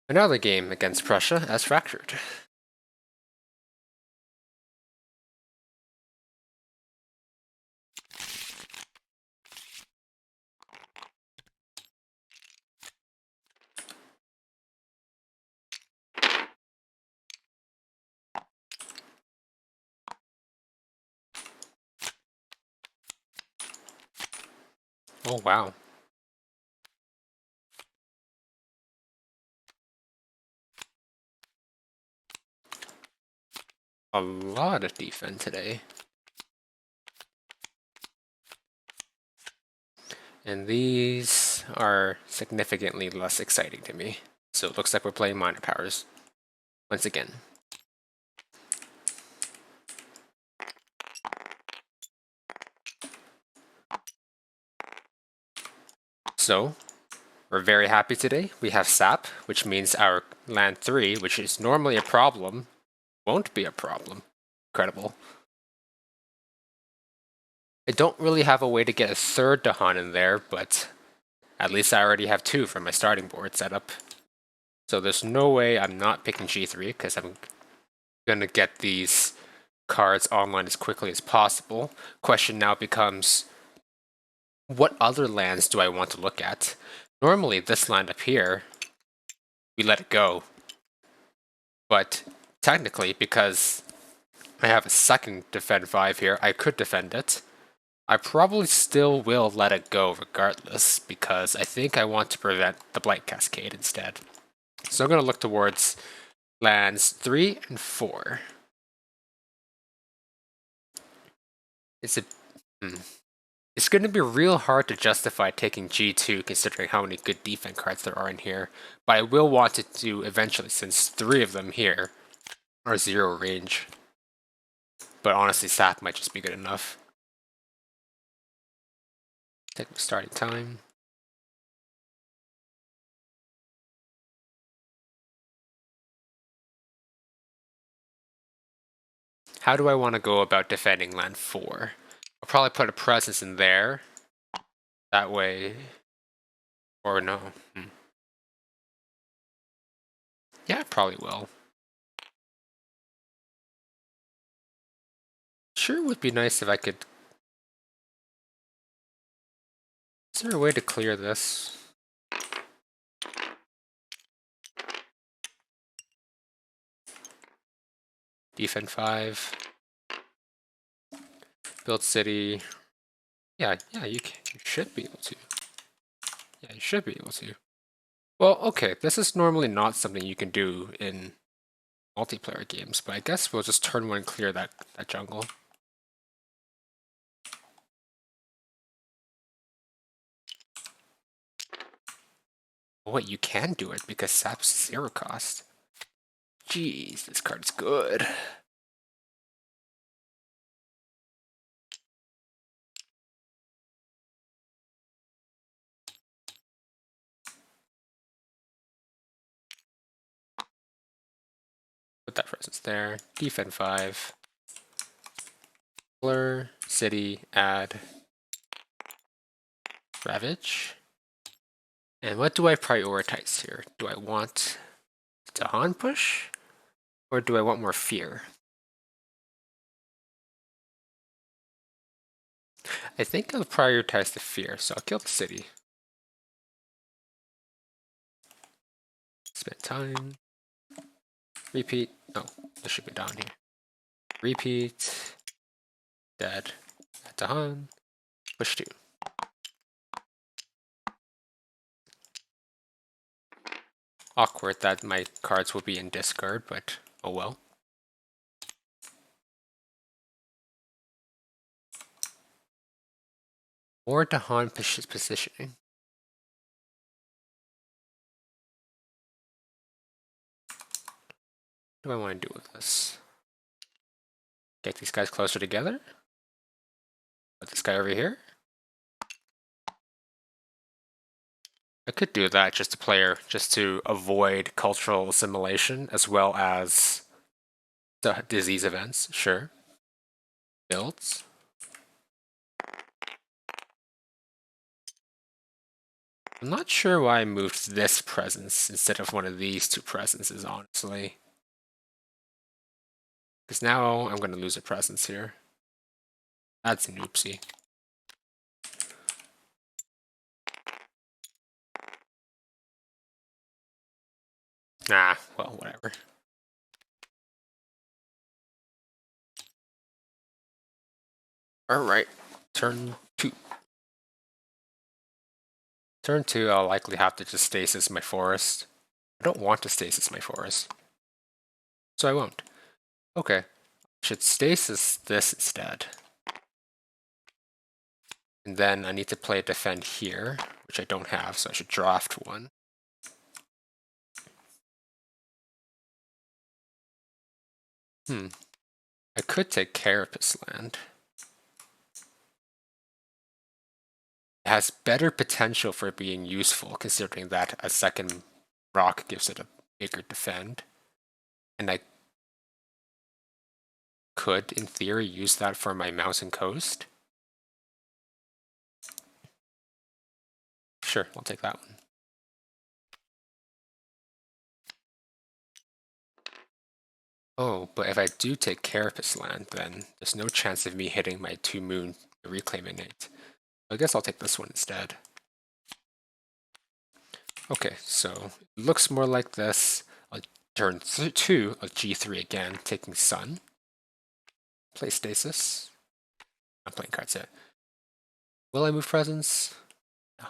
Another game against Prussia as fractured. Oh wow. A lot of defense today. And these are significantly less exciting to me. So it looks like we're playing minor powers once again. So we're very happy today. We have sap, which means our land 3, which is normally a problem, won't be a problem. Incredible. I don't really have a way to get a third dahan in there, but at least I already have 2 from my starting board setup. So there's no way I'm not picking G3 because I'm going to get these cards online as quickly as possible. Question now becomes, what other lands do I want to look at? Normally this land up here, we let it go. But technically, because I have a second defend 5 here, I could defend it. I probably still will let it go regardless, because I think I want to prevent the Blight Cascade instead. So I'm going to look towards lands 3 and 4. It's going to be real hard to justify taking G2 considering how many good defense cards there are in here, but I will want it to eventually since 3 of them here are 0 range. But honestly, sap might just be good enough. Take my starting time. How do I want to go about defending land 4? I'll probably put a presence in there. That way... Or no. Yeah, probably will. Sure would be nice if I could... Is there a way to clear this? Defend 5. Build city. Yeah, you should be able to. Yeah, you should be able to. Well, okay, this is normally not something you can do in multiplayer games, but I guess we'll just turn 1 and clear that jungle. Oh, wait, you can do it because sap's 0 cost. Jeez, this card's good. Put that presence there. Defend 5. Blur, city, add. Ravage. And what do I prioritize here? Do I want dahan push? Or do I want more fear? I think I'll prioritize the fear, so I'll kill the city. Spend time. Repeat. Oh, this should be down here. Repeat. Dead. Dahan. Push 2. Awkward that my cards will be in discard, but oh well. Or dahan positioning. What do I want to do with this? Get these guys closer together? Put this guy over here? I could do that just to avoid cultural assimilation as well as the disease events, sure. Builds. I'm not sure why I moved this presence instead of one of these two presences, honestly. Because now I'm going to lose a presence here. That's an oopsie. Nah, well, whatever. Alright, turn 2. Turn 2, I'll likely have to just stasis my forest. I don't want to stasis my forest, so I won't. Okay, should stasis this instead. And then I need to play a defend here, which I don't have, so I should draft one. I could take Carapace land. It has better potential for being useful, considering that a second rock gives it a bigger defend. And I could, in theory, use that for my Mountain Coast. Sure, I'll take that one. Oh, but if I do take Carapace land, then there's no chance of me hitting my 2-moon Reclaim Innate. I guess I'll take this one instead. Okay, so it looks more like this. I'll turn 2, a G3 again, taking Sun. Play Stasis. Not playing cards yet. Will I move presence? No,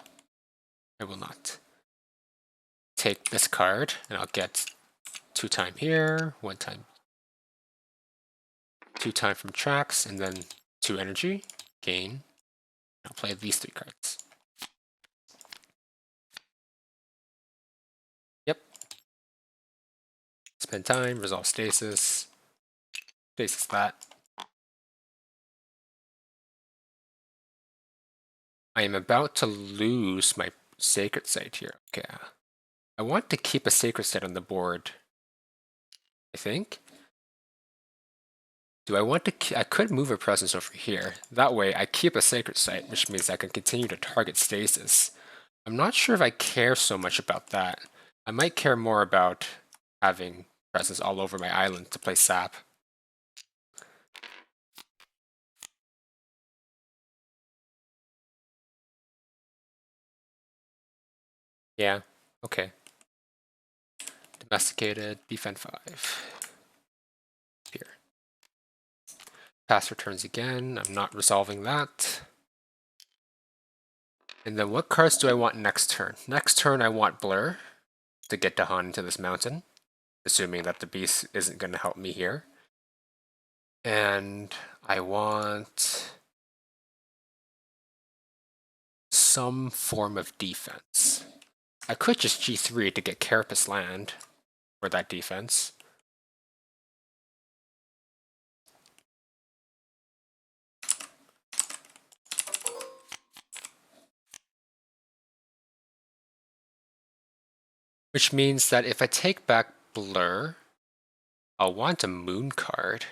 I will not. Take this card, and I'll get 2-time here, 1-time, 2-time from tracks, and then 2 energy, gain. I'll play these 3 cards. Yep. Spend time, resolve stasis. Stasis that. I am about to lose my sacred site here. Okay. I want to keep a sacred site on the board, I think. Do I want to? I could move a presence over here. That way I keep a sacred site, which means I can continue to target stasis. I'm not sure if I care so much about that. I might care more about having presence all over my island to play sap. Yeah, okay. Domesticated, defend 5. Here. Pass returns again. I'm not resolving that. And then what cards do I want next turn? Next turn I want Blur to get dahan into this mountain, assuming that the beast isn't going to help me here. And I want some form of defense. I could just G3 to get Carapace land for that defense. Which means that if I take back Blur, I'll want a moon card.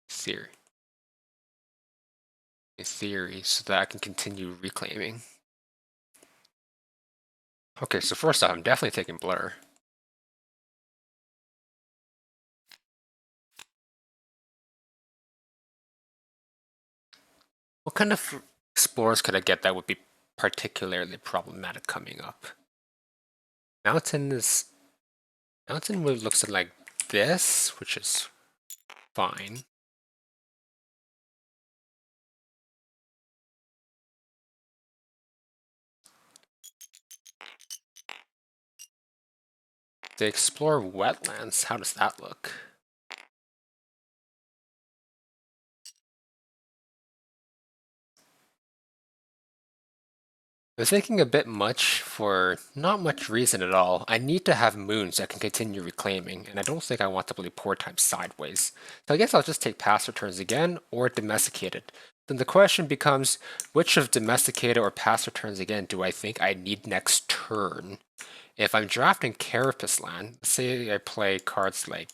Theory. In theory, so that I can continue reclaiming. Okay, so first off, I'm definitely taking Blur. What kind of explorers could I get that would be particularly problematic coming up? Mountain looks like this, which is fine. They explore wetlands. How does that look? They're thinking a bit much for not much reason at all. I need to have moons that can continue reclaiming, and I don't think I want to play poor time sideways. So I guess I'll just take pass returns again, or domesticated. Then the question becomes, which of domesticated or pass returns again do I think I need next turn? If I'm drafting Carapace land, let's say I play cards like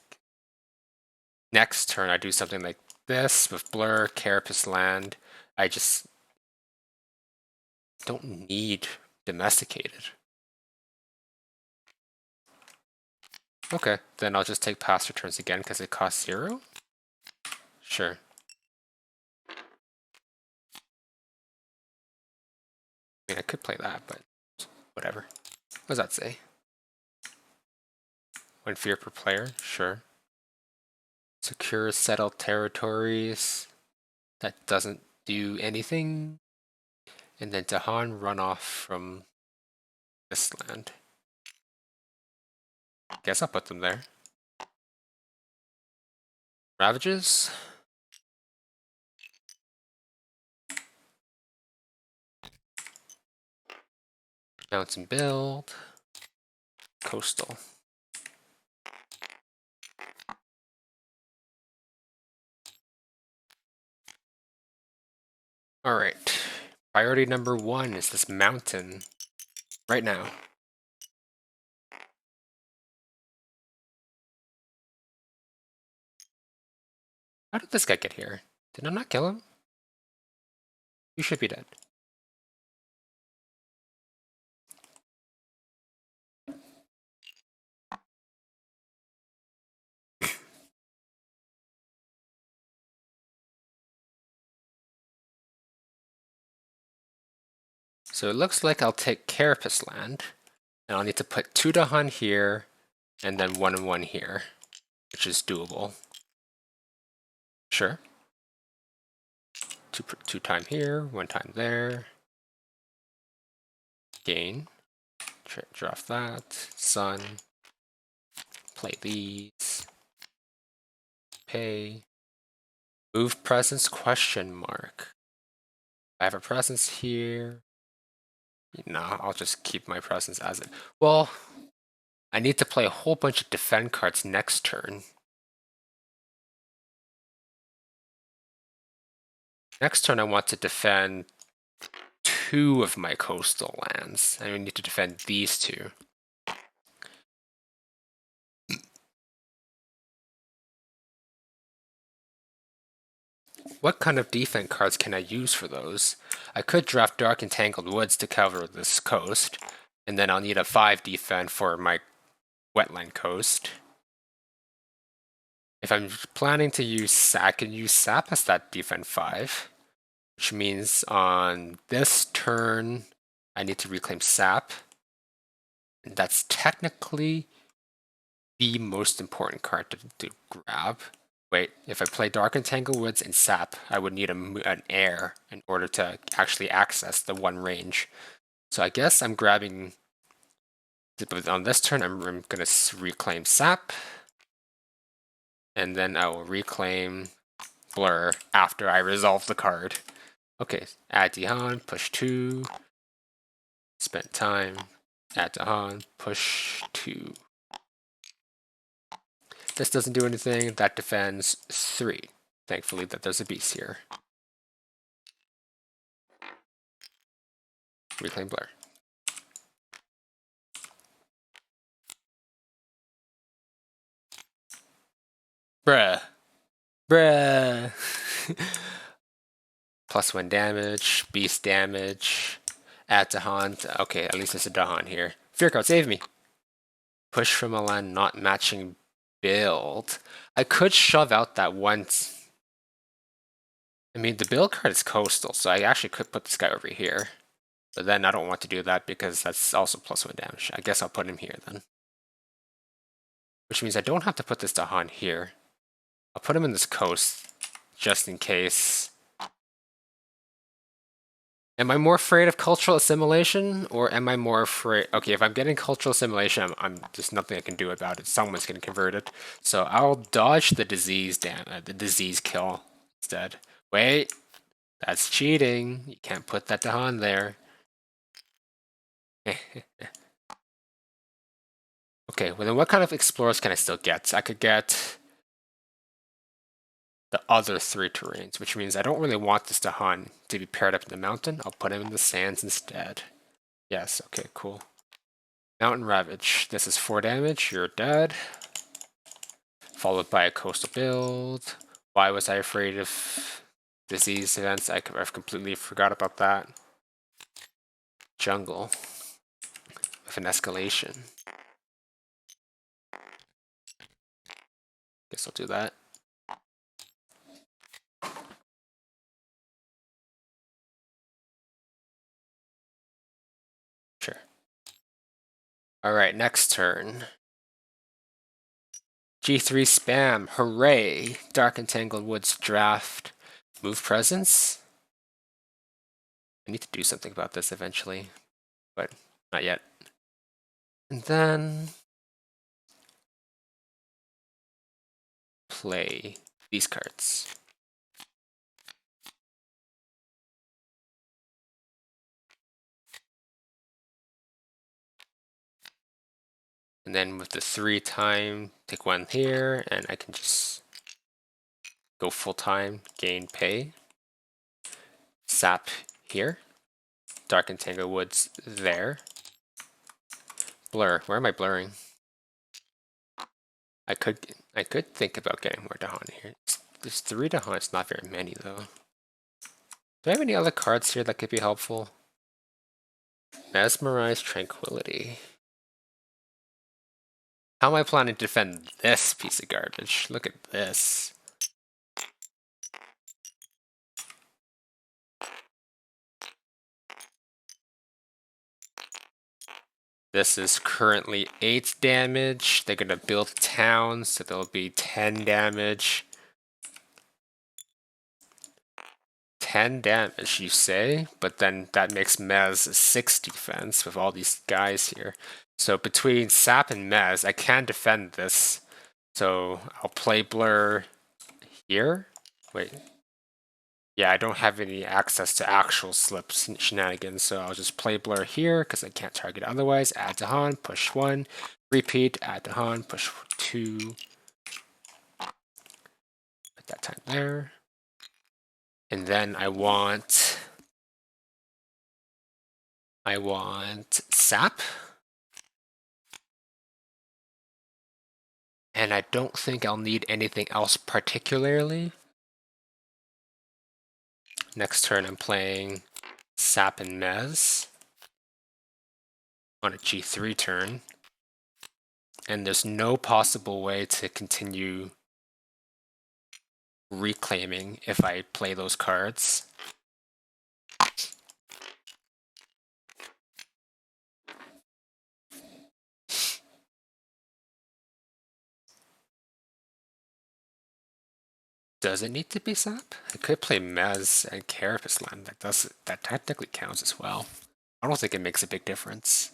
next turn I do something like this with Blur, Carapace land. I just don't need domesticated. Okay, then I'll just take pasture turns again because it costs 0? Sure. I mean, I could play that, but whatever. What does that say? 1 fear per player? Sure. Secure settled territories. That doesn't do anything. And then dahan run off from this land. Guess I'll put them there. Ravages? Mountain build. Coastal. Alright. Priority number 1 is this mountain. Right now. How did this guy get here? Did I not kill him? You should be dead. So it looks like I'll take Carapace land, and I'll need to put 2 dahan here, and then 1 and 1 here, which is doable. Sure. 2 time here, 1 time there. Gain. Draft that. Sun. Play these. Pay. Move presence question mark. I have a presence here. Nah, I'll just keep my presence as it. Well, I need to play a whole bunch of defend cards next turn. Next turn I want to defend 2 of my coastal lands. I need to defend these 2. What kind of defense cards can I use for those? I could draft Dark and Tangled Woods to cover this coast, and then I'll need a 5 defense for my wetland coast. If I'm planning to use, I can use Sap as that defense 5, which means on this turn I need to reclaim Sap. And that's technically the most important card to grab. Wait, if I play Dark and Tangled Woods and Sap, I would need an air in order to actually access the 1 range. So I guess I'm grabbing, on this turn I'm going to reclaim Sap, and then I will reclaim Blur after I resolve the card. Okay, add dahan, push 2, spend time, add dahan, push 2. This doesn't do anything, that defends 3. Thankfully that there's a beast here. Reclaim Blur. Bruh. Bruh. +1 damage, beast damage, add dahan. Okay, at least there's a dahan here. Fear card, save me. Push from a land not matching build. I could shove out that once. I mean, the build card is coastal, so I actually could put this guy over here. But then I don't want to do that because that's also +1 damage. I guess I'll put him here then. Which means I don't have to put this dahan here. I'll put him in this coast just in case. Am I more afraid of cultural assimilation, or am I more afraid? Okay, if I'm getting cultural assimilation, I'm just nothing I can do about it. Someone's getting converted, so I'll dodge the disease the disease kill instead. Wait, that's cheating. You can't put that dahan there. Okay, well then what kind of explorers can I still get? I could get the other 3 terrains, which means I don't really want this dahan to be paired up in the mountain. I'll put him in the sands instead. Yes, okay, cool. Mountain Ravage. This is 4 damage, you're dead. Followed by a coastal build. Why was I afraid of disease events? I've completely forgot about that. jungle with an escalation. Guess I'll do that. Sure. Alright, next turn. G3 spam, hooray! Dark Entangled Woods draft. Move presence? I need to do something about this eventually, but not yet. And then play these cards. And then with the 3 time, take 1 here, and I can just go full time, gain pay. Sap here. Dark Entangled Woods there. Blur. Where am I blurring? I could think about getting more dahan here. There's 3 dahan, it's not very many though. Do I have any other cards here that could be helpful? Mesmerize Tranquility. How am I planning to defend this piece of garbage? Look at this. This is currently 8 damage. They're gonna build towns, so there'll be 10 damage. 10 damage, you say? But then that makes Mez 6 defense with all these guys here. So between Sap and Mez, I can defend this. So I'll play Blur here. Wait. Yeah, I don't have any access to actual slip shenanigans, so I'll just play Blur here because I can't target otherwise. Add dahan, push 1, repeat, add dahan, push 2. Put that time there. And then I want Sap. And I don't think I'll need anything else particularly. Next turn I'm playing Sap and Mez on a G3 turn. And there's no possible way to continue reclaiming if I play those cards. Does it need to be Sap? I could play Mez and Carapace Land. That technically counts as well. I don't think it makes a big difference.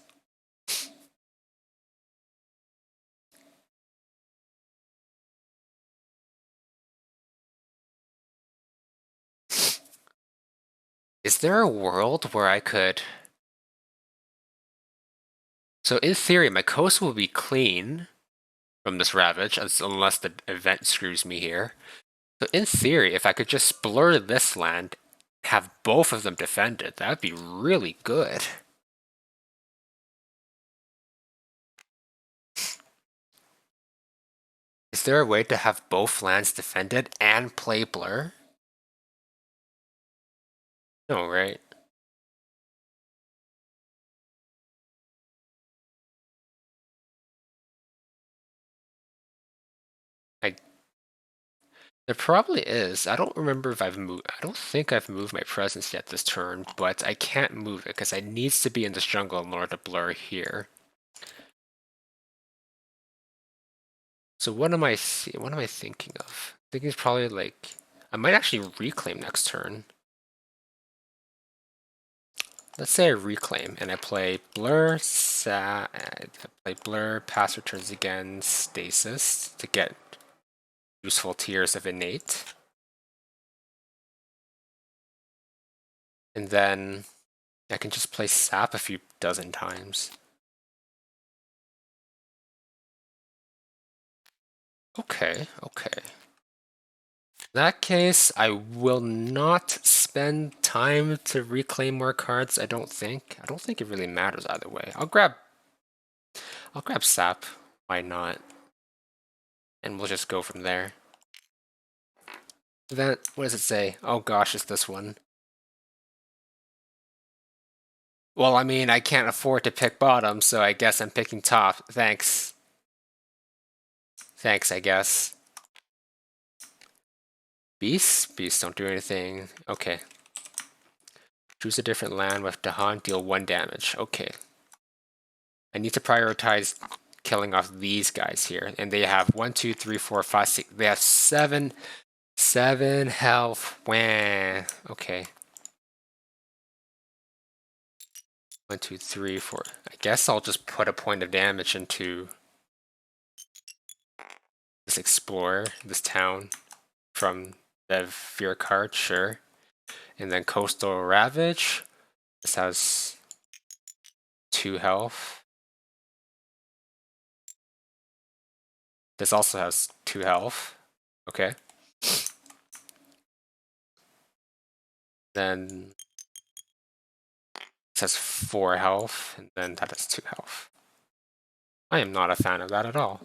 Is there a world where I could... So in theory, my coast will be clean from this Ravage, unless the event screws me here. So in theory, if I could just blur this land, have both of them defended, that would be really good. Is there a way to have both lands defended and play blur? No, right? There probably is. I don't remember if I've moved. I don't think I've moved my presence yet this turn, but I can't move it because I needs to be in this jungle in order to blur here. So what am I thinking of? I think it's probably like I might actually reclaim next turn. Let's say I reclaim and I play blur, I play blur, pass returns again, stasis to get useful tiers of innate. And then I can just play sap a few dozen times. Okay. In that case, I will not spend time to reclaim more cards, I don't think. I don't think it really matters either way. I'll grab sap. Why not? And we'll just go from there. Then, what does it say? Oh gosh, it's this one. Well, I mean, I can't afford to pick bottom, so I guess I'm picking top. Thanks. Thanks, I guess. Beasts? Beasts don't do anything. Okay. Choose a different land with dahan, deal 1 damage. Okay. I need to prioritize killing off these guys here. And they have 1, 2, 3, 4, 5, 6. They have 7 health. Wah. Okay. 1, 2, 3, 4. I guess I'll just put a point of damage into this explorer, this town from the Fear card, sure. And then Coastal Ravage. This has 2 health. This also has 2 health. Okay. Then this has 4 health, and then that has 2 health. I am not a fan of that at all.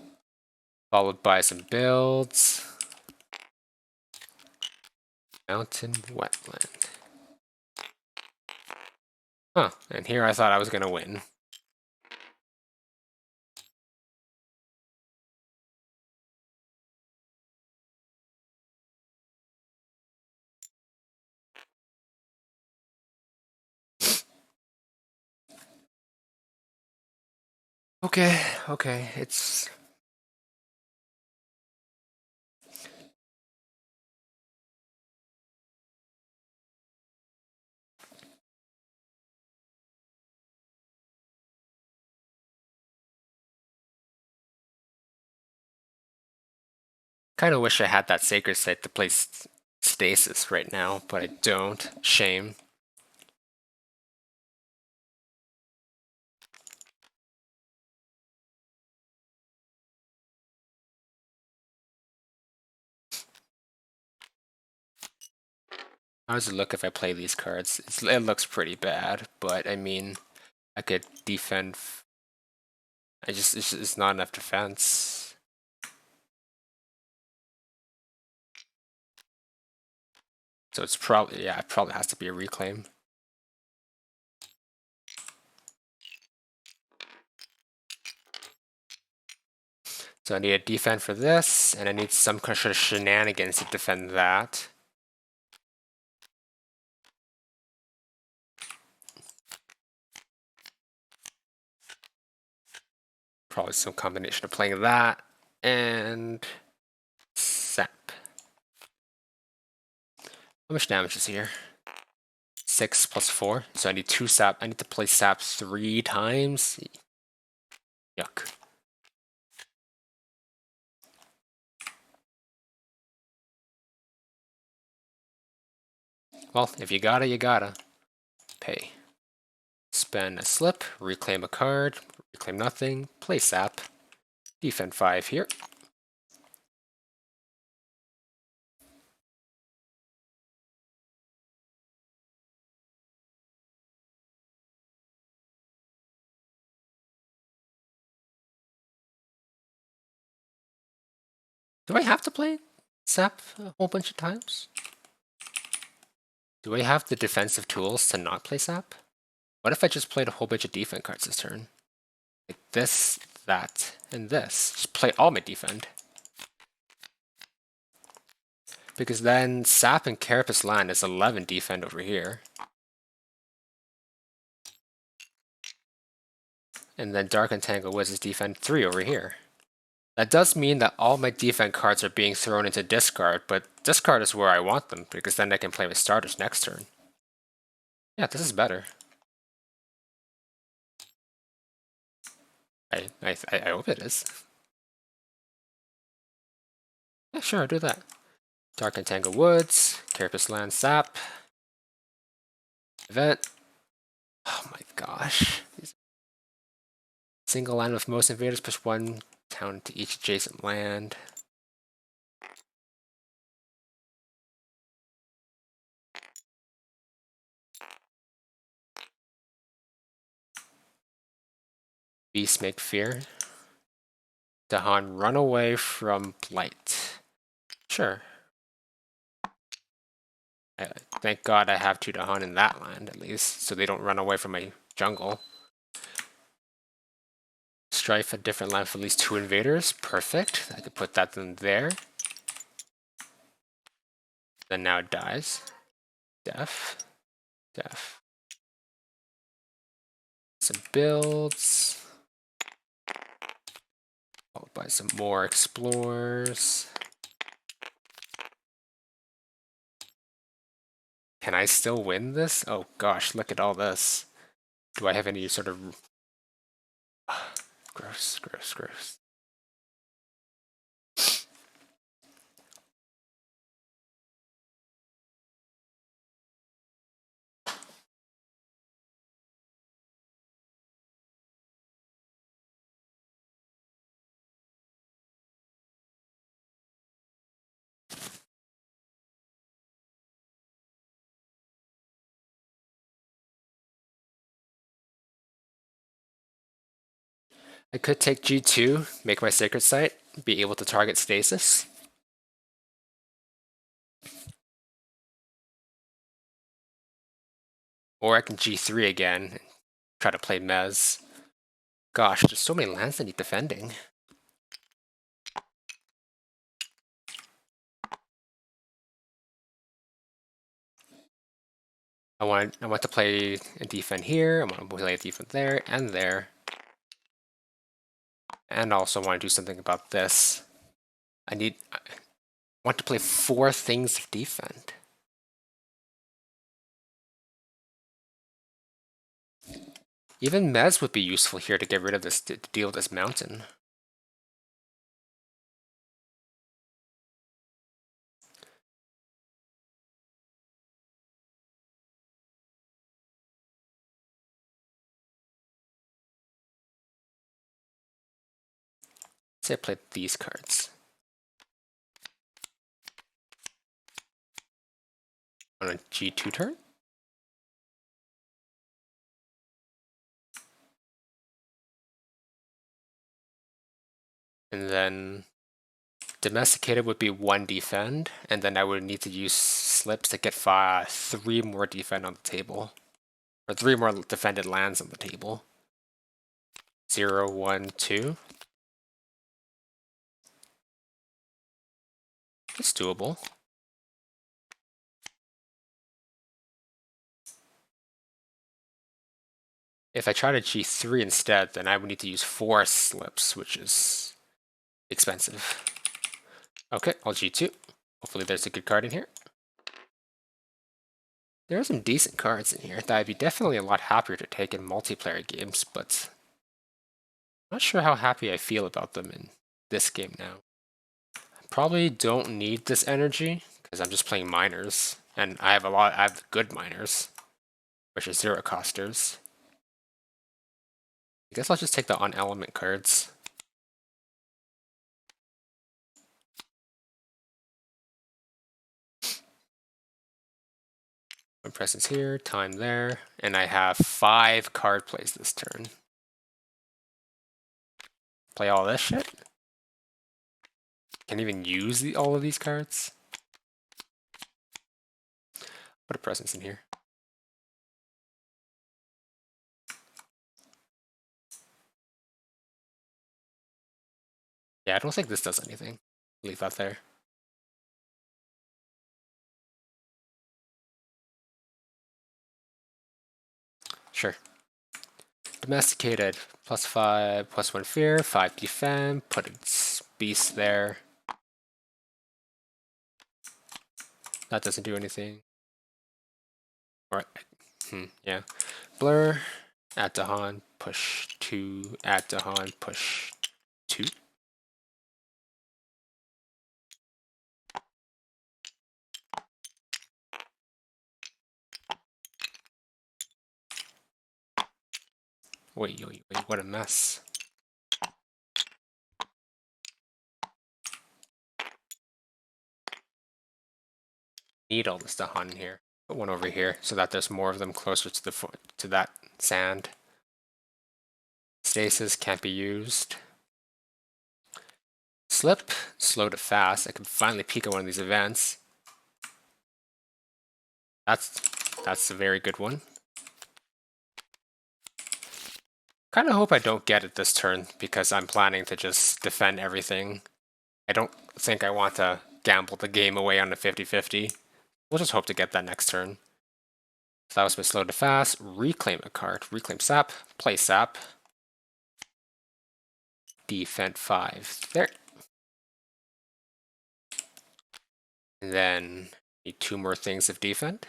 Followed by some builds. Mountain Wetland. Huh, and here I thought I was going to win. Okay, it's... Kind of wish I had that Sacred Site to play Stasis right now, but I don't. Shame. How does it look if I play these cards? It looks pretty bad, but I mean, I could defend. It's not enough defense. So it's probably, yeah, it probably has to be a reclaim. So I need a defend for this, and I need some kind of shenanigans to defend that. Probably some combination of playing that and sap. How much damage is here? 6 plus 4. So I need 2 sap. I need to play sap 3 times. Yuck. Well, if you gotta, you gotta. Pay. Spend a slip, reclaim a card, reclaim nothing, play sap. Defend 5 here. Do I have to play sap a whole bunch of times? Do I have the defensive tools to not play sap? What if I just played a whole bunch of defense cards this turn? Like this, that, and this. Just play all my defend. Because then sap and Carapace land is 11 defend over here. And then Dark Entangle Woods is defend 3 over here. That does mean that all my defense cards are being thrown into discard, but discard is where I want them, because then I can play with starters next turn. Yeah, this is better. I hope it is. Yeah, sure, I'll do that. Dark Entangle Woods, Carapace Land Sap. Event. Oh my gosh. Single land with most invaders, push 1 town to each adjacent land. Beast make fear. Dahan, run away from Blight. Sure. Thank God I have 2 Dahan in that land, at least, so they don't run away from my jungle. Strife a different land for at least 2 invaders. Perfect. I could put that in there. Then now it dies. Def. Def. Some builds. Followed by some more explorers. Can I still win this? Oh gosh, look at all this. Do I have any sort of... Gross, gross, gross. I could take G2, make my sacred site, be able to target stasis. Or I can G3 again, and try to play Mez. Gosh, there's so many lands that need defending. I want to play a defend here, I want to play a defend there, and there. And also want to do something about this. I want to play 4 things of defend. Even Mez would be useful here to get rid of this, to deal with this mountain. Say I played these cards. On a G2 turn? And then domesticated would be 1 defend, and then I would need to use slips to get 3 more defend on the table. Or 3 more defended lands on the table. 0, 1, 2. It's doable. If I try to G3 instead, then I would need to use 4 slips, which is expensive. Okay, I'll G2. Hopefully there's a good card in here. There are some decent cards in here that I'd be definitely a lot happier to take in multiplayer games, but I'm not sure how happy I feel about them in this game now. I probably don't need this energy, because I'm just playing miners, and I have good miners, which are 0 costers. I guess I'll just take the on-element cards. My presence here, time there, and I have 5 card plays this turn. Play all this shit? Can't even use all of these cards? Put a presence in here. Yeah, I don't think this does anything. Leave that there. Sure. Domesticated, +5, +1 fear, 5 defend, put a beast there. That doesn't do anything. Or, yeah. Blur, add dahan, push 2, add dahan, push 2. Wait, what a mess. Need all this dahan in here. Put one over here so that there's more of them closer to the to that sand. Stasis can't be used. Slip, slow to fast. I can finally peek at one of these events. That's a very good one. Kind of hope I don't get it this turn because I'm planning to just defend everything. I don't think I want to gamble the game away on a 50-50. We'll just hope to get that next turn. So that was my slow to fast. Reclaim a card. Reclaim sap. Play sap. Defend 5. There. And then need 2 more things of defend.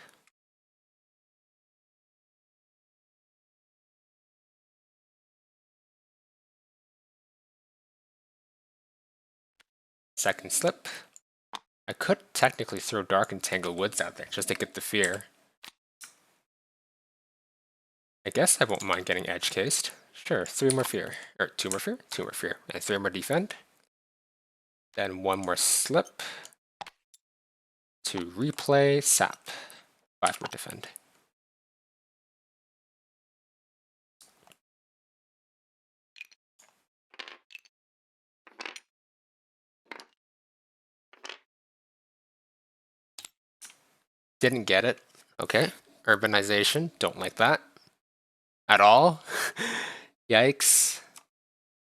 Second slip. I could technically throw Dark and Tangled Woods out there just to get the fear. I guess I won't mind getting edge cased. Sure, 3 more fear. Or 2 more fear? 2 more fear. And 3 more defend. Then 1 more slip. To replay sap. 5 more defend. Didn't get it. Okay. Urbanization. Don't like that. At all. Yikes.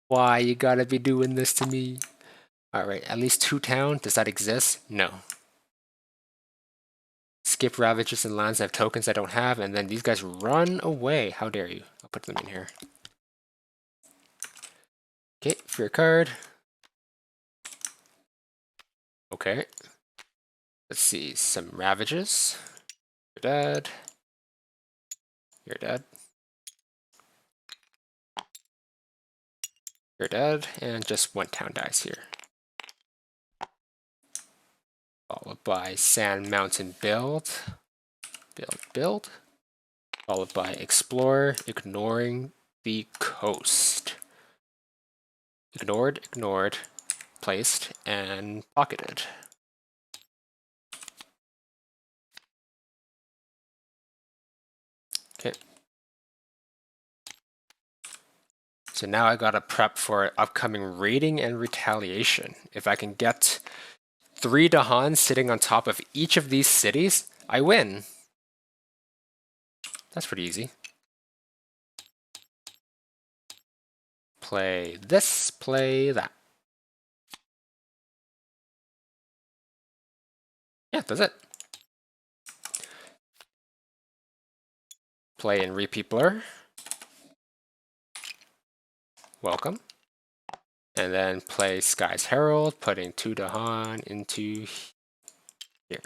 Why you gotta be doing this to me? Alright, at least 2 town. Does that exist? No. Skip ravages and lands that have tokens I don't have, and then these guys run away. How dare you? I'll put them in here. Okay, fear card. Okay. Let's see, some ravages. You're dead. You're dead. You're dead, and just 1 town dies here. Followed by Sand Mountain build. Build. Followed by Explore, ignoring the coast. Ignored, placed, and pocketed. Okay. So now I gotta prep for upcoming raiding and retaliation. If I can get 3 Dahans sitting on top of each of these cities, I win. That's pretty easy. Play this, play that. Yeah, that's it. Play and repeat blur. Welcome. And then play Sky's Herald, putting 2 Dahan into here.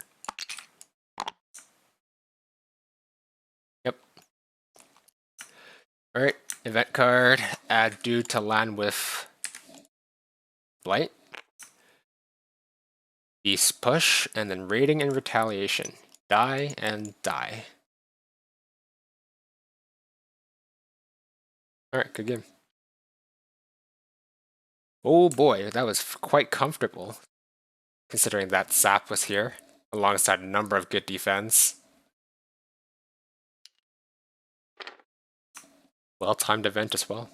Yep. Alright, event card, add dude to land with Blight. Beast push, and then raiding and retaliation. Die and die. Alright, good game. Oh boy, that was quite comfortable, considering that Sap was here, alongside a number of good defense. Well-timed event as well.